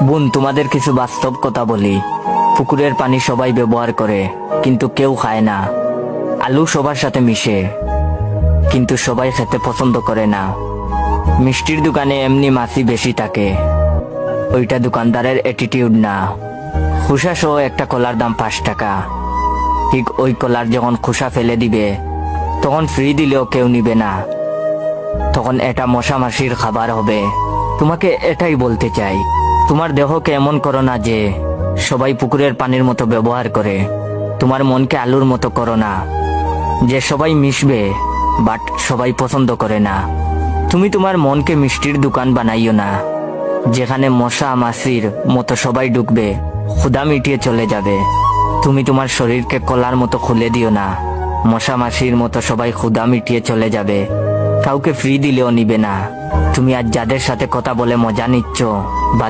বোন, তোমাদের কিছু বাস্তব কথা বলি। পুকুরের পানি সবাই ব্যবহার করে, কিন্তু কেউ খায় না। আলু সবার সাথে মিশে, কিন্তু সবাই খেতে পছন্দ করে না। মিষ্টির দোকানে এমনি মাছি বেশি থাকে, ওইটা দোকানদারের অ্যাটিটিউড না। খোসা সহ একটা কলার দাম 5 টাকা। ঠিক ওই কলার যখন খোসা ফেলে দিবে, তখন ফ্রি দিলেও কেউ নিবে না। তখন এটা মশা মাছির খাবার হবে। তোমাকে এটাই বলতে চাই, তোমার দেহকে এমন করো না যে সবাই পুকুরের পানির মতো ব্যবহার করে। তোমার মনকে আলুর মতো করো না, যে সবাই মিশবে বাট সবাই পছন্দ করে না। তুমি তোমার মনকে মিষ্টির দোকান বানাইও না, যেখানে মশা মাছির মতো সবাই ঢুকবে, ক্ষুধা মিটিয়ে চলে যাবে। তুমি তোমার শরীরকে কলার মতো খুলে দিও না, মশা মাছির মতো সবাই ক্ষুধা মিটিয়ে চলে যাবে, কাউকে ফ্রি দিলেও নিবে না। তুমি আজ যাদের সাথে কথা বলে মজা নিচ্ছ বা